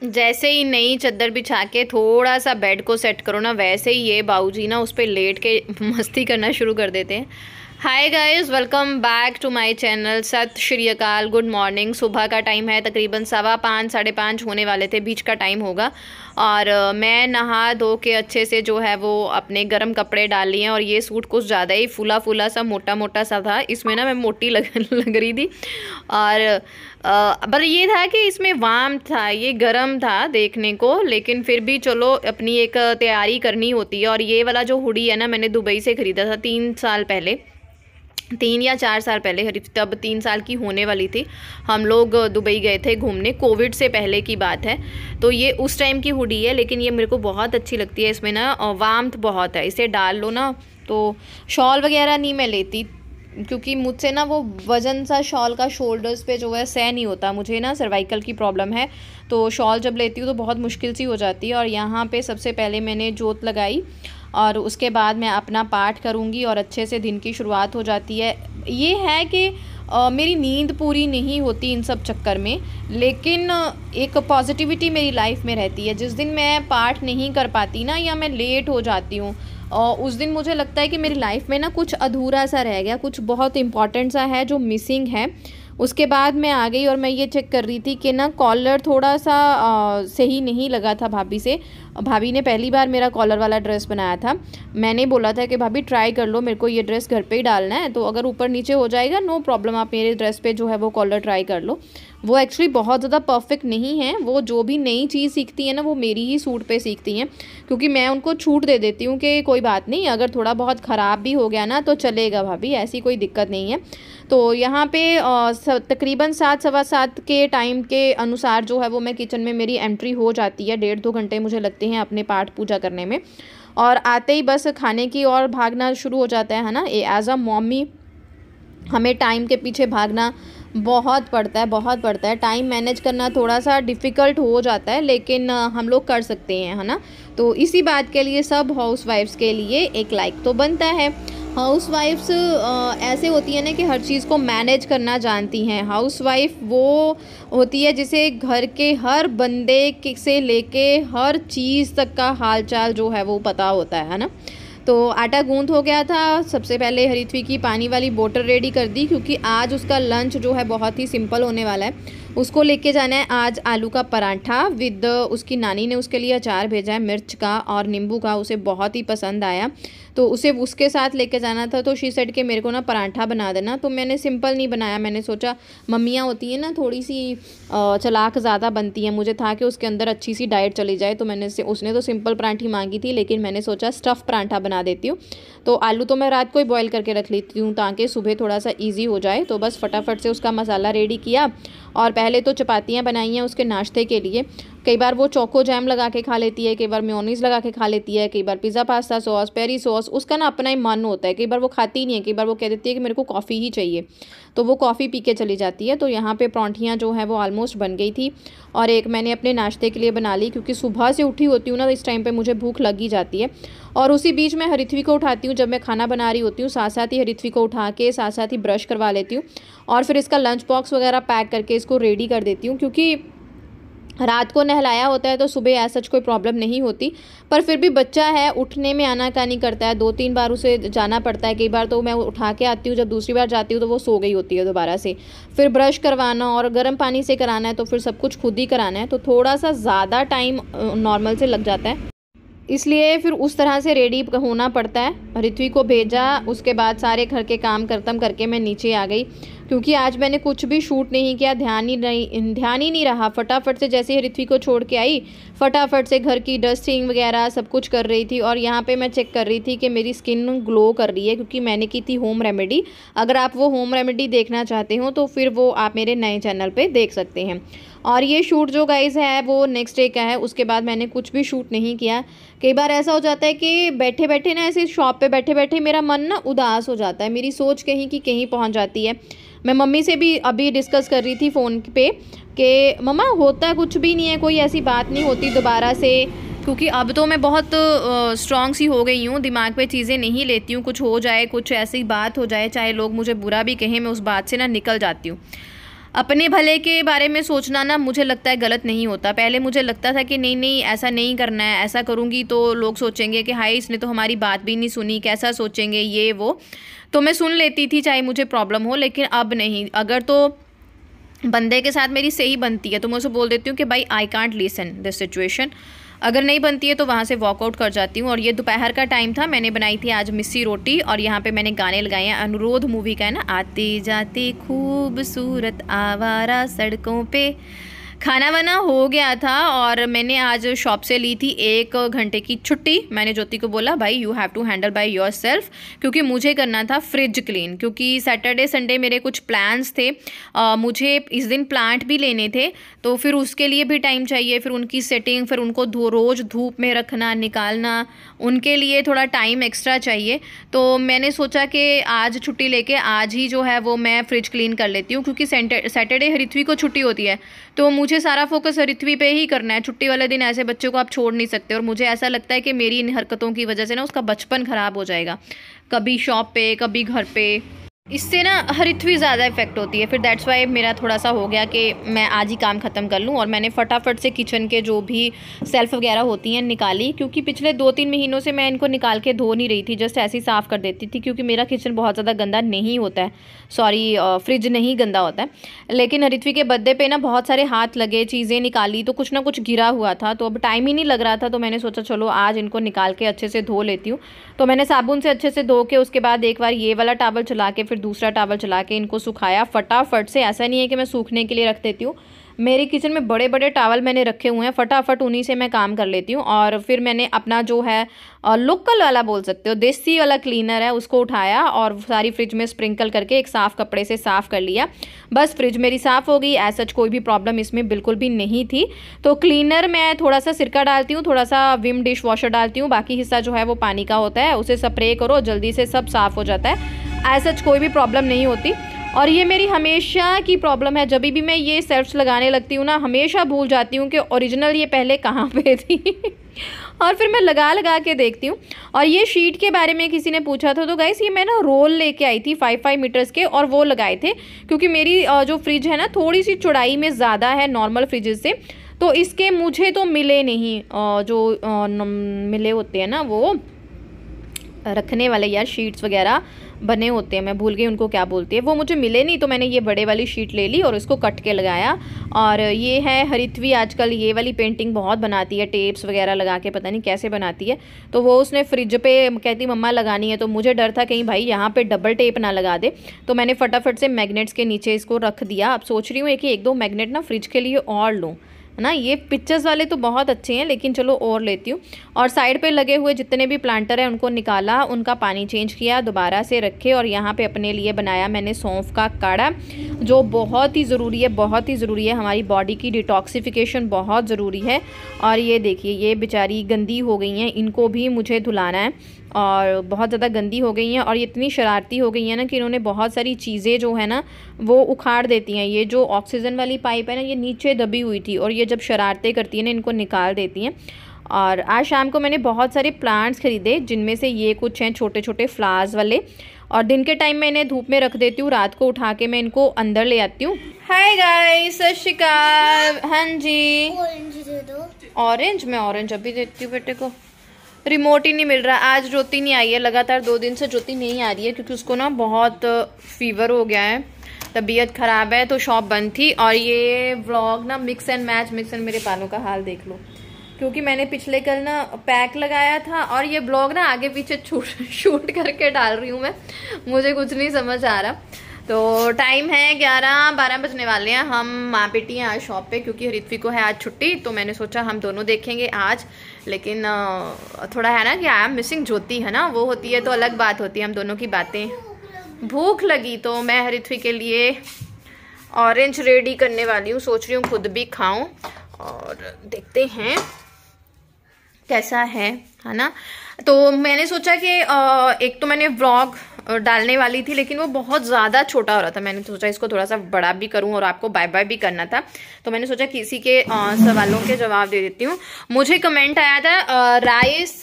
जैसे ही नई चादर बिछा के थोड़ा सा बेड को सेट करो ना, वैसे ही ये बाऊजी ना उस पर लेट के मस्ती करना शुरू कर देते हैं। Hi guys, welcome back to my channel. Sat Shri अकाल, गुड मॉर्निंग। सुबह का टाइम है, तकरीबन 5:15 5:30 होने वाले थे, बीच का टाइम होगा। और मैं नहा धो के अच्छे से जो है वो अपने गर्म कपड़े डाल लिए हैं। और ये सूट कुछ ज़्यादा ही फूला फूला सा, मोटा मोटा सा था, इसमें ना मैं मोटी लग रही थी। और पर ये था कि इसमें वार्म था, ये गर्म था देखने को, लेकिन फिर भी चलो अपनी एक तैयारी करनी होती है। और ये वाला जो हुडी है ना, मैंने दुबई से ख़रीदा था 3 साल पहले, 3 या 4 साल पहले, तब 3 साल की होने वाली थी। हम लोग दुबई गए थे घूमने, कोविड से पहले की बात है। तो ये उस टाइम की हुडी है, लेकिन ये मेरे को बहुत अच्छी लगती है। इसमें ना वार्मथ बहुत है, इसे डाल लो ना तो। शॉल वगैरह नहीं मैं लेती, क्योंकि मुझसे ना वो वज़न सा शॉल का शोल्डर्स पे जो है सह नहीं होता। मुझे ना सर्वाइकल की प्रॉब्लम है, तो शॉल जब लेती हूँ तो बहुत मुश्किल सी हो जाती है। और यहाँ पे सबसे पहले मैंने जोत लगाई और उसके बाद मैं अपना पाठ करूँगी और अच्छे से दिन की शुरुआत हो जाती है। ये है कि मेरी नींद पूरी नहीं होती इन सब चक्कर में, लेकिन एक पॉजिटिविटी मेरी लाइफ में रहती है। जिस दिन मैं पाठ नहीं कर पाती ना, या मैं लेट हो जाती हूँ, और उस दिन मुझे लगता है कि मेरी लाइफ में ना कुछ अधूरा सा रह गया, कुछ बहुत इम्पॉर्टेंट सा है जो मिसिंग है। उसके बाद मैं आ गई और मैं ये चेक कर रही थी कि ना कॉलर थोड़ा सा सही नहीं लगा था भाभी से। भाभी ने पहली बार मेरा कॉलर वाला ड्रेस बनाया था। मैंने बोला था कि भाभी ट्राई कर लो, मेरे को ये ड्रेस घर पे ही डालना है, तो अगर ऊपर नीचे हो जाएगा नो प्रॉब्लम, आप मेरे ड्रेस पे जो है वो कॉलर ट्राई कर लो। वो एक्चुअली बहुत ज़्यादा परफेक्ट नहीं है। वो जो भी नई चीज़ सीखती है ना, वो मेरी ही सूट पे सीखती हैं, क्योंकि मैं उनको छूट दे देती हूँ कि कोई बात नहीं, अगर थोड़ा बहुत ख़राब भी हो गया ना तो चलेगा भाभी, ऐसी कोई दिक्कत नहीं है। तो यहाँ पे तकरीबन 7 सवा 7 के टाइम के अनुसार जो है वो मैं किचन में मेरी एंट्री हो जाती है। 1.5-2 घंटे मुझे लगते हैं अपने पाठ पूजा करने में। और आते ही बस खाने की ओर भागना शुरू हो जाता है ना। एज अ मॉमी हमें टाइम के पीछे भागना बहुत पड़ता है, बहुत पड़ता है। टाइम मैनेज करना थोड़ा सा डिफ़िकल्ट हो जाता है, लेकिन हम लोग कर सकते हैं, है ना। तो इसी बात के लिए सब हाउसवाइफ्स के लिए एक लाइक तो बनता है। हाउसवाइफ्स ऐसे होती है ना कि हर चीज़ को मैनेज करना जानती हैं। हाउसवाइफ वो होती है जिसे घर के हर बंदे से लेके हर चीज़ तक का हालचाल जो है वो पता होता है ना। तो आटा गूंद हो गया था। सबसे पहले हरिथवी की पानी वाली बोतल रेडी कर दी, क्योंकि आज उसका लंच जो है बहुत ही सिंपल होने वाला है। उसको लेके जाना है आज आलू का पराठा विद, उसकी नानी ने उसके लिए अचार भेजा है मिर्च का और नींबू का, उसे बहुत ही पसंद आया, तो उसे उसके साथ लेके जाना था। तो शी सेड के मेरे को ना पराठा बना देना। तो मैंने सिंपल नहीं बनाया, मैंने सोचा मम्मियाँ होती हैं ना थोड़ी सी चालाक ज़्यादा बनती हैं, मुझे था कि उसके अंदर अच्छी सी डाइट चली जाए। तो उसने तो सिंपल पराठी मांगी थी, लेकिन मैंने सोचा स्टफ़ पराठा बना देती हूँ। तो आलू तो मैं रात को ही बॉईल करके रख लेती हूँ ताकि सुबह थोड़ा सा ईजी हो जाए। तो बस फटाफट से उसका मसाला रेडी किया और पहले तो चपातियाँ बनाई हैं उसके नाश्ते के लिए। कई बार वो चोको जैम लगा के खा लेती है, कई बार मेयोनीज़ लगा के खा लेती है, कई बार pizza pasta sauce, peri sauce, उसका ना अपना ही मन होता है। कई बार वो खाती ही नहीं है, कई बार वो कह देती है कि मेरे को कॉफ़ी ही चाहिए, तो वो कॉफ़ी पी के चली जाती है। तो यहाँ पे पराठियाँ जो हैं वो ऑलमोस्ट बन गई थी और एक मैंने अपने नाश्ते के लिए बना ली, क्योंकि सुबह से उठी होती हूँ ना, तो इस टाइम पर मुझे भूख लग ही जाती है। और उसी बीच मैं हरिथवी को उठाती हूँ, जब मैं खाना बना रही होती हूँ साथ साथ ही हरिथवी को उठा के साथ साथ ही ब्रश करवा लेती हूँ और फिर इसका लंच बॉक्स वगैरह पैक करके इसको रेडी कर देती हूँ। क्योंकि रात को नहलाया होता है तो सुबह ऐसा कोई प्रॉब्लम नहीं होती, पर फिर भी बच्चा है, उठने में आनाकानी करता है, 2-3 बार उसे जाना पड़ता है। कई बार तो मैं उठा के आती हूँ, जब दूसरी बार जाती हूँ तो वो सो गई होती है दोबारा से। फिर ब्रश करवाना और गर्म पानी से कराना है, तो फिर सब कुछ खुद ही कराना है, तो थोड़ा सा ज़्यादा टाइम नॉर्मल से लग जाता है, इसलिए फिर उस तरह से रेडी होना पड़ता है। ऋत्वी को भेजा, उसके बाद सारे घर के काम खत्म करके मैं नीचे आ गई, क्योंकि आज मैंने कुछ भी शूट नहीं किया, ध्यान ही नहीं रहा। फटाफट से जैसे ही ऋत्वी को छोड़ के आई, फटाफट से घर की डस्टिंग वगैरह सब कुछ कर रही थी। और यहाँ पे मैं चेक कर रही थी कि मेरी स्किन ग्लो कर रही है, क्योंकि मैंने की थी होम रेमेडी। अगर आप वो होम रेमेडी देखना चाहते हो तो फिर वो आप मेरे नए चैनल पर देख सकते हैं। और ये शूट जो गाइस है वो नेक्स्ट डे का है, उसके बाद मैंने कुछ भी शूट नहीं किया। कई बार ऐसा हो जाता है कि बैठे बैठे ना, ऐसे शॉप पे बैठे बैठे मेरा मन ना उदास हो जाता है, मेरी सोच कहीं की कहीं पहुंच जाती है। मैं मम्मी से भी अभी डिस्कस कर रही थी फ़ोन पे कि मम्मा होता कुछ भी नहीं है, कोई ऐसी बात नहीं होती दोबारा से, क्योंकि अब तो मैं बहुत स्ट्रॉन्ग सी हो गई हूँ, दिमाग पे चीज़ें नहीं लेती हूँ। कुछ हो जाए, कुछ ऐसी बात हो जाए, चाहे लोग मुझे बुरा भी कहें, मैं उस बात से ना निकल जाती हूँ। अपने भले के बारे में सोचना ना मुझे लगता है गलत नहीं होता। पहले मुझे लगता था कि नहीं नहीं ऐसा नहीं करना है, ऐसा करूँगी तो लोग सोचेंगे कि हाय इसने तो हमारी बात भी नहीं सुनी, कैसा सोचेंगे ये वो। तो मैं सुन लेती थी चाहे मुझे प्रॉब्लम हो, लेकिन अब नहीं। अगर तो बंदे के साथ मेरी सही बनती है तो मैं उसे बोल देती हूँ कि भाई I can't listen this situation. अगर नहीं बनती है तो वहाँ से वॉकआउट कर जाती हूँ। और ये दोपहर का टाइम था, मैंने बनाई थी आज मिस्सी रोटी और यहाँ पे मैंने गाने लगाए हैं। अनुरोध मूवी का है ना, आते जाते खूबसूरत आवारा सड़कों पे। खाना वाना हो गया था और मैंने आज शॉप से ली थी 1 घंटे की छुट्टी। मैंने ज्योति को बोला भाई you have to handle by yourself, क्योंकि मुझे करना था फ्रिज क्लीन। क्योंकि सैटरडे संडे मेरे कुछ प्लान्स थे, मुझे इस दिन प्लांट भी लेने थे, तो फिर उसके लिए भी टाइम चाहिए, फिर उनकी सेटिंग, फिर उनको रोज़ धूप में रखना निकालना, उनके लिए थोड़ा टाइम एक्स्ट्रा चाहिए। तो मैंने सोचा कि आज छुट्टी लेके आज ही जो है वो मैं फ्रिज क्लीन कर लेती हूँ, क्योंकि सैटरडे हरिथवी को छुट्टी होती है तो मुझे सारा फोकस हरिथवी पे ही करना है। छुट्टी वाले दिन ऐसे बच्चों को आप छोड़ नहीं सकते, और मुझे ऐसा लगता है कि मेरी इन हरकतों की वजह से ना उसका बचपन ख़राब हो जाएगा, कभी शॉप पे कभी घर पे। इससे ना हरिथवी ज़्यादा इफेक्ट होती है। फिर दैट्स वाई मेरा थोड़ा सा हो गया कि मैं आज ही काम ख़त्म कर लूँ, और मैंने फटाफट से किचन के जो भी सेल्फ वगैरह होती हैं निकाली। क्योंकि पिछले 2-3 महीनों से मैं इनको निकाल के धो नहीं रही थी, जस्ट ऐसे ही साफ़ कर देती थी, क्योंकि मेरा किचन बहुत ज़्यादा गंदा नहीं होता है। सॉरी, फ्रिज नहीं गंदा होता है। लेकिन हरिथवी के बर्थडे पे ना बहुत सारे हाथ लगे, चीज़ें निकाली तो कुछ ना कुछ गिरा हुआ था, तो अब टाइम ही नहीं लग रहा था। तो मैंने सोचा चलो आज इनको निकाल के अच्छे से धो लेती हूँ। तो मैंने साबुन से अच्छे से धो के उसके बाद एक बार ये वाला टॉवल चला के फिर दूसरा टॉवल चला के इनको सुखाया फटाफट से। ऐसा नहीं है कि मैं सूखने के लिए रख देती हूँ, मेरे किचन में बड़े बड़े टॉवल मैंने रखे हुए हैं, फटाफट उन्हीं से मैं काम कर लेती हूँ। और फिर मैंने अपना जो है लोकल वाला बोल सकते हो, देसी वाला क्लीनर है, उसको उठाया और सारी फ्रिज में स्प्रिंकल करके एक साफ़ कपड़े से साफ़ कर लिया। बस फ्रिज मेरी साफ़ हो गई। ऐसा कोई भी प्रॉब्लम इसमें बिल्कुल भी नहीं थी। तो क्लीनर मैं थोड़ा सा सिरका डालती हूँ, थोड़ा सा विम डिश वॉशर डालती हूँ, बाकी हिस्सा जो है वो पानी का होता है, उसे स्प्रे करो जल्दी से सब साफ़ हो जाता है। ऐसा कोई भी प्रॉब्लम नहीं होती। और ये मेरी हमेशा की प्रॉब्लम है, जब भी मैं ये सेल्फ्स लगाने लगती हूँ ना हमेशा भूल जाती हूँ कि ओरिजिनल ये पहले कहाँ पे थी और फिर मैं लगा लगा के देखती हूँ। और ये शीट के बारे में किसी ने पूछा था, तो गाइस ये मैं ना रोल लेके आई थी 5 मीटर्स के, और वो लगाए थे। क्योंकि मेरी जो फ्रिज है ना थोड़ी सी चौड़ाई में ज़्यादा है नॉर्मल फ्रिजेस से, तो इसके मुझे तो मिले नहीं, जो मिले होते हैं ना वो रखने वाले यार शीट्स वगैरह बने होते हैं, मैं भूल गई उनको क्या बोलते हैं, वो मुझे मिले नहीं। तो मैंने ये बड़े वाली शीट ले ली और इसको कट के लगाया। और ये है हरिथवी आजकल ये वाली पेंटिंग बहुत बनाती है, टेप्स वगैरह लगा के, पता नहीं कैसे बनाती है। तो वो उसने फ्रिज पे कहती मम्मा लगानी है, तो मुझे डर था कहीं भाई यहाँ पे डबल टेप ना लगा दे, तो मैंने फटाफट से मैग्नेट्स के नीचे इसको रख दिया। अब सोच रही हूँ कि 1-2 मैग्नेट ना फ्रिज के लिए और लूँ, है ना। ये पिक्चर्स वाले तो बहुत अच्छे हैं, लेकिन चलो और लेती हूँ। और साइड पे लगे हुए जितने भी प्लांटर हैं उनको निकाला, उनका पानी चेंज किया, दोबारा से रखे। और यहाँ पे अपने लिए बनाया मैंने सौंफ का काढ़ा, जो बहुत ही ज़रूरी है, बहुत ही ज़रूरी है। हमारी बॉडी की डिटॉक्सिफिकेशन बहुत ज़रूरी है। और ये देखिए ये बेचारी गंदी हो गई हैं, इनको भी मुझे धुलाना है, और बहुत ज़्यादा गंदी हो गई हैं। और ये इतनी शरारती हो गई हैं ना कि इन्होंने बहुत सारी चीज़ें जो है ना वो उखाड़ देती हैं। ये जो ऑक्सीजन वाली पाइप है ना ये नीचे दबी हुई थी, और ये जब शरारतें करती हैं ना इनको निकाल देती हैं। और आज शाम को मैंने बहुत सारे प्लांट्स खरीदे, जिनमें से ये कुछ हैं छोटे छोटे फ्लावर्स वाले। और दिन के टाइम मैं इन्हें धूप में रख देती हूँ, रात को उठा के मैं इनको अंदर ले आती हूँ। हाय गाइस, सत श्री अकाल। हाँ जी, ऑरेंज, मैं ऑरेंज अभी देती हूँ बेटे को। रिमोट ही नहीं मिल रहा। आज ज्योति नहीं आई है, लगातार 2 दिन से ज्योति नहीं आ रही है, क्योंकि उसको ना बहुत फीवर हो गया है, तबीयत ख़राब है, तो शॉप बंद थी। और ये व्लॉग ना मिक्स एंड मेरे बालों का हाल देख लो, क्योंकि मैंने पिछले कल ना पैक लगाया था, और ये ब्लॉग ना आगे पीछे शूट करके डाल रही हूँ मैं, मुझे कुछ नहीं समझ आ रहा। तो टाइम है 11-12 बजने वाले हैं। हम माँ बेटी हैं आज शॉप पे, क्योंकि हरिथवी को है आज छुट्टी, तो मैंने सोचा हम दोनों देखेंगे आज। लेकिन थोड़ा है ना कि आई एम मिसिंग ज्योति, है ना, वो होती है तो अलग बात होती है, हम दोनों की बातें। भूख लगी तो मैं हरिथवी के लिए ऑरेंज रेडी करने वाली हूँ, सोच रही हूँ खुद भी खाऊं, और देखते हैं कैसा है ना। तो मैंने सोचा कि एक तो मैंने व्लॉग डालने वाली थी, लेकिन वो बहुत ज़्यादा छोटा हो रहा था। मैंने सोचा इसको थोड़ा सा बड़ा भी करूं, और आपको बाय बाय भी करना था, तो मैंने सोचा किसी के सवालों के जवाब दे देती हूँ। मुझे कमेंट आया था राइस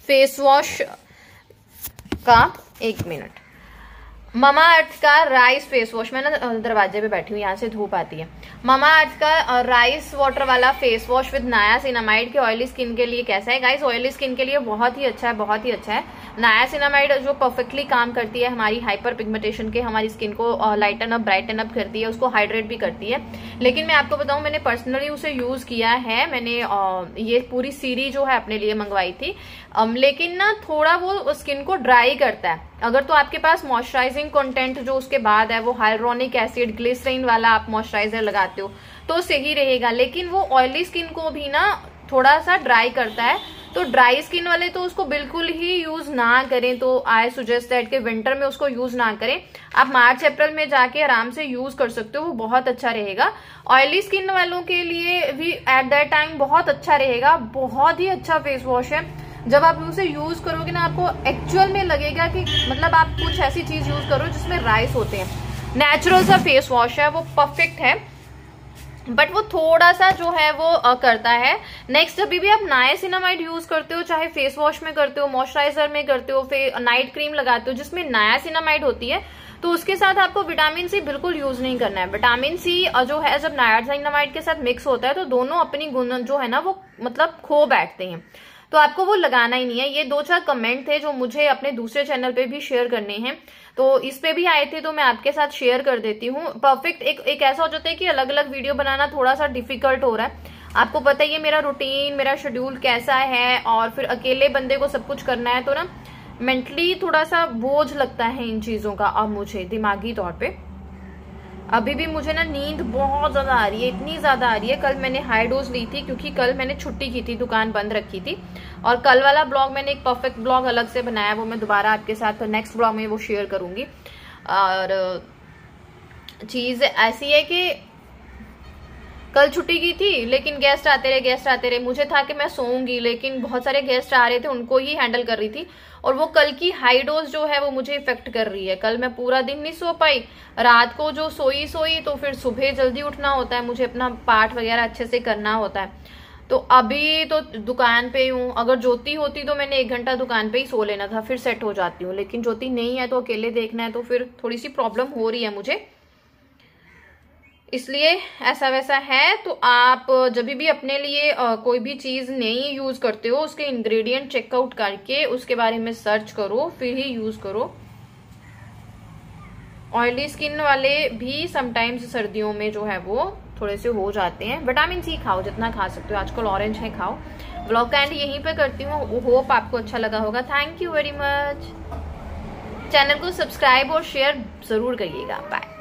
फेस वॉश का, 1 मिनट, मामा अर्थ का राइस फेस वॉश, मैं ना दरवाजे पे बैठी हूँ, यहाँ से धूप आती है। मामा अर्थ का राइस वाटर वाला फेस वॉश विद नायासिनामाइड के ऑयली स्किन के लिए कैसा है गाइस? ऑयली स्किन के लिए बहुत ही अच्छा है, बहुत ही अच्छा है। नायासिनामाइड जो परफेक्टली काम करती है हमारी हाइपर पिगमेंटेशन के, हमारी स्किन को लाइटन अप ब्राइटन अप करती है, उसको हाइड्रेट भी करती है। लेकिन मैं आपको बताऊं, मैंने पर्सनली उसे यूज किया है, मैंने ये पूरी सीरीज जो है अपने लिए मंगवाई थी। लेकिन ना थोड़ा वो स्किन को ड्राई करता है। अगर तो आपके पास मॉइस्चराइजिंग कंटेंट जो उसके बाद है वो हाइलुरोनिक एसिड ग्लिसरीन वाला आप मॉइस्चराइजर लगाते हो तो सही रहेगा, लेकिन वो ऑयली स्किन को भी ना थोड़ा सा ड्राई करता है। तो ड्राई स्किन वाले तो उसको बिल्कुल ही यूज ना करें। तो आई सजेस्ट दैट कि विंटर में उसको यूज ना करें, आप मार्च अप्रैल में जाके आराम से यूज कर सकते हो, वो बहुत अच्छा रहेगा। ऑयली स्किन वालों के लिए भी एट दैट टाइम बहुत अच्छा रहेगा, बहुत ही अच्छा फेस वॉश है। जब आप उसे यूज करोगे ना आपको एक्चुअल में लगेगा कि मतलब आप कुछ ऐसी चीज यूज करो जिसमें राइस होते हैं। नेचुरल सा फेस वॉश है, वो परफेक्ट है, बट वो थोड़ा सा जो है वो करता है। नेक्स्ट जब भी आप नायासिनामाइड यूज करते हो, चाहे फेस वॉश में करते हो, मॉइस्चराइजर में करते हो, नाइट क्रीम लगाते हो जिसमें नायासिनामाइड होती है, तो उसके साथ आपको विटामिन सी बिल्कुल यूज नहीं करना है। विटामिन सी जो है जब नायासिनामाइड के साथ मिक्स होता है तो दोनों अपनी गुण जो है ना वो मतलब खो बैठते हैं, तो आपको वो लगाना ही नहीं है। ये 2-4 कमेंट थे जो मुझे अपने दूसरे चैनल पे भी शेयर करने हैं, तो इस पे भी आए थे तो मैं आपके साथ शेयर कर देती हूँ। परफेक्ट एक ऐसा हो जाता है कि अलग अलग वीडियो बनाना थोड़ा सा डिफिकल्ट हो रहा है। आपको पता ही है मेरा रूटीन, मेरा शेड्यूल कैसा है, और फिर अकेले बंदे को सब कुछ करना है तो ना मेंटली थोड़ा सा बोझ लगता है इन चीजों का। अब मुझे दिमागी तौर पे अभी भी मुझे ना नींद बहुत ज्यादा आ रही है, इतनी ज्यादा आ रही है। कल मैंने हाई डोज ली थी क्योंकि कल मैंने छुट्टी की थी, दुकान बंद रखी थी। और कल वाला ब्लॉग मैंने एक परफेक्ट ब्लॉग अलग से बनाया, वो मैं दोबारा आपके साथ नेक्स्ट ब्लॉग में वो शेयर करूंगी। और चीज ऐसी है कि कल छुट्टी की थी लेकिन गेस्ट आते रहे। मुझे था कि मैं सोऊंगी, लेकिन बहुत सारे गेस्ट आ रहे थे, उनको ही हैंडल कर रही थी। और वो कल की हाई डोज जो है वो मुझे इफेक्ट कर रही है। कल मैं पूरा दिन नहीं सो पाई, रात को जो सोई तो फिर सुबह जल्दी उठना होता है, मुझे अपना पाठ वगैरह अच्छे से करना होता है। तो अभी तो दुकान पे हूँ, अगर ज्योति होती तो मैंने 1 घंटा दुकान पे ही सो लेना था, फिर सेट हो जाती हूँ। लेकिन ज्योति नहीं है तो अकेले देखना है, तो फिर थोड़ी सी प्रॉब्लम हो रही है मुझे, इसलिए ऐसा वैसा है। तो आप जब भी अपने लिए कोई भी चीज नहीं यूज करते हो, उसके इंग्रेडिएंट चेकआउट करके उसके बारे में सर्च करो, फिर ही यूज करो। ऑयली स्किन वाले भी समटाइम्स सर्दियों में जो है वो थोड़े से हो जाते हैं। विटामिन सी खाओ, जितना खा सकते हो, आजकल ऑरेंज है खाओ। ब्लॉग का एंड यहीं पे करती हूँ, होप आपको अच्छा लगा होगा। Thank you very much. Channel को सब्सक्राइब और शेयर जरूर करिएगा। बाय।